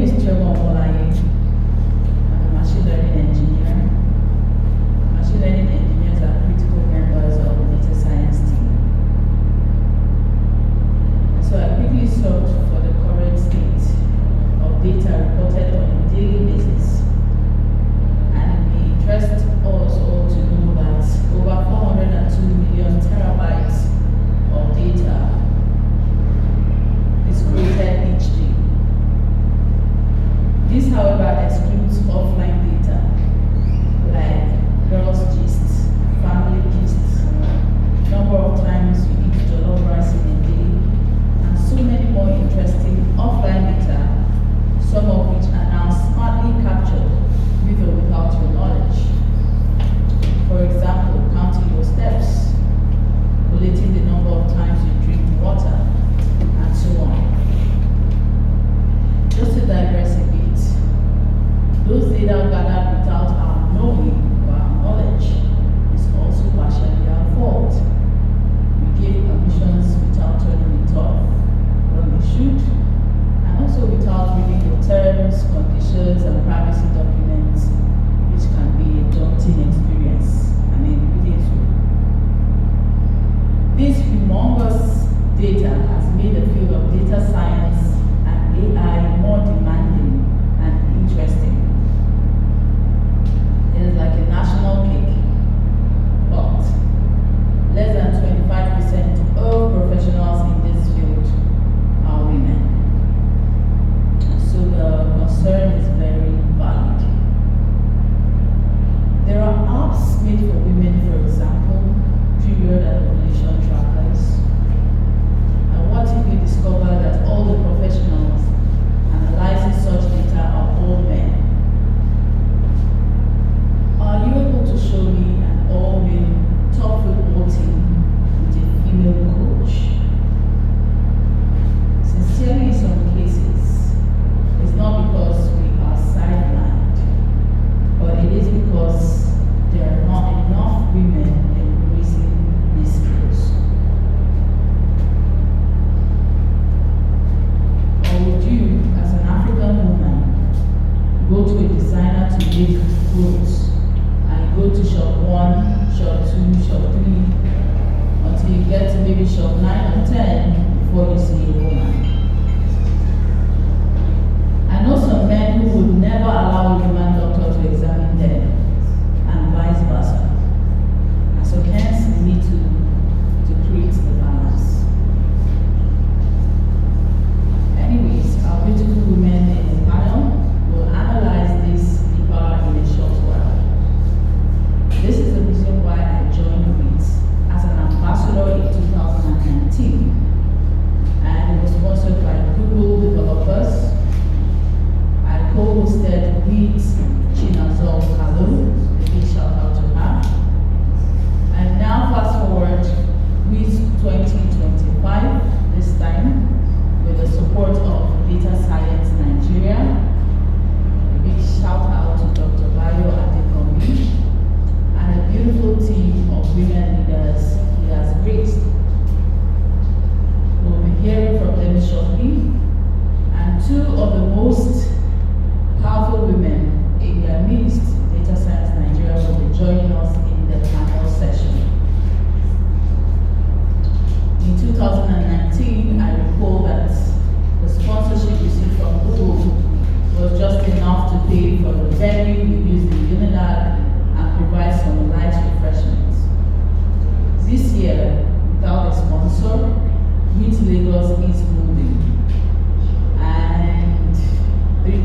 is Chioma Omolaye. I'm a machine learning engineer. Machine learning engineers are critical members of the data science team. And so I quickly searched for the current state of data reported on a daily basis. And it may interest us all to know that over 402 million terabytes of data is created each day. This, however, excludes offline data like girls' gists, family gists, number of times you eat jollof rice in a day, and so many more interesting offline data, some of which are now smartly captured with or without your knowledge. For example, counting your steps, collating the number of times you drink water, and so on. Just to digress a bit, those data gathered without our knowing or our knowledge is also partially our fault. We give permissions without turning it off when we should, and also without reading the terms, conditions, and privacy documents, which can be a daunting experience. I mean, it is. This humongous data has made the field of data science and AI more demanding and interesting. It is like a national cake, but less than 25% of professionals in this field are women. And so the concern is very valid. There are apps made for women, for example, period and ovulation trackers. And what if we discover that all the professionals analyzing such data are all men? Are you able to show me an all-male top football team with a female coach? Sincerely, in some cases, it's not because we are sidelined, but it is because there are not enough women embracing these skills. Or would you, as an African woman, go to a designer to make clothes and go to shop 1, shop 2, shop 3 until you get to maybe shop 9 or 10 before you see a woman? I know some men who would never allow a woman doctor to examine them, and vice versa. And so hence we need to create the balance. Anyways, our beautiful women in the panel will analyze this deeper in a short while. This is the reason why I joined WiDS as an ambassador in 2019. And it was sponsored by Google developers. I co-hosted WiDS Chinazol Kalu, a big shout out to her. And now fast forward WiDS 2025, this time with the support of Data Science Nigeria. A big shout out to Dr. Bayo Adekombi and a beautiful team of women leaders he has raised. We'll be hearing from them shortly, and two of the most powerful women in their midst, Data Science Nigeria, will be joining us in the panel session. In 2019, I recall that the sponsorship received from Google was just enough to pay for the venue, we used the Unidad, and provide some light refreshments. This year, without a sponsor, WiDS Lagos is moving. And 3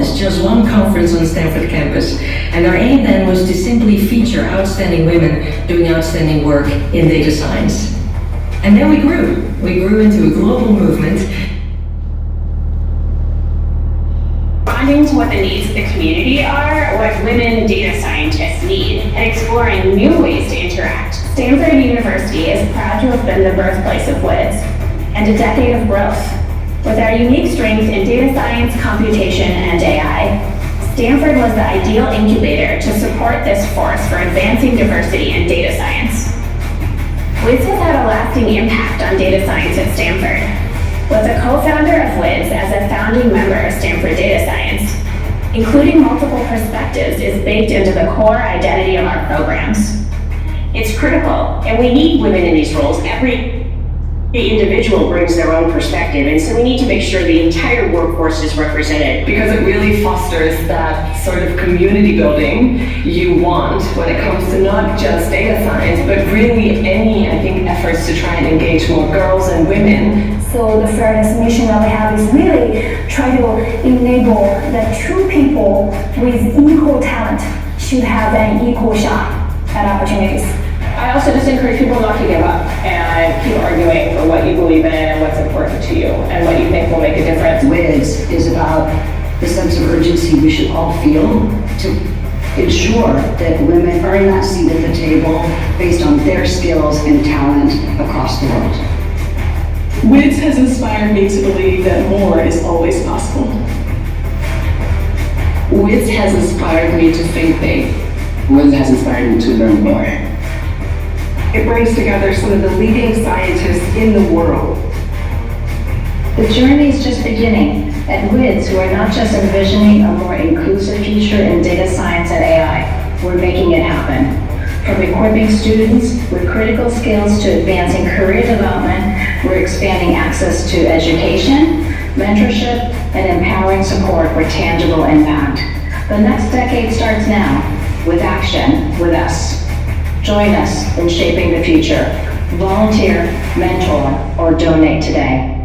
organized just one conference on Stanford campus, and our aim then was to simply feature outstanding women doing outstanding work in data science. And then we grew. We grew into a global movement. Responding to what the needs of the community are, what women data scientists need, and exploring new ways to interact. Stanford University is proud to have been the birthplace of WiDS and a decade of growth. With our unique strengths in data science, computation, and AI, Stanford was the ideal incubator to support this force for advancing diversity in data science. WiDS has had a lasting impact on data science at Stanford. Was a co-founder of WiDS as a founding member of Stanford Data Science. Including multiple perspectives is baked into the core identity of our programs. It's critical, and we need women in these roles. Every individual brings their own perspective, and so we need to make sure the entire workforce is represented. Because it really fosters that sort of community building you want when it comes to not just data science, but really any, I think, efforts to try and engage more girls and women. So the fairness mission that we have is really try to enable that true people with equal talent should have an equal shot at opportunities. I also just encourage people not to give up and keep arguing for what you believe in and what's important to you and what you think will make a difference. WiDS is about the sense of urgency we should all feel to ensure that women earn that seat at the table based on their skills and talent across the world. WiDS has inspired me to believe that more is always possible. WiDS has inspired me to think big. WiDS has inspired me to learn more. It brings together some of the leading scientists in the world. The journey is just beginning. At WiDS, we're not just envisioning a more inclusive future in data science and AI, we're making it happen. From equipping students with critical skills to advancing career development, we're expanding access to education, mentorship, and empowering support for tangible impact. The next decade starts now, with action, with us. Join us in shaping the future. Volunteer, mentor, or donate today.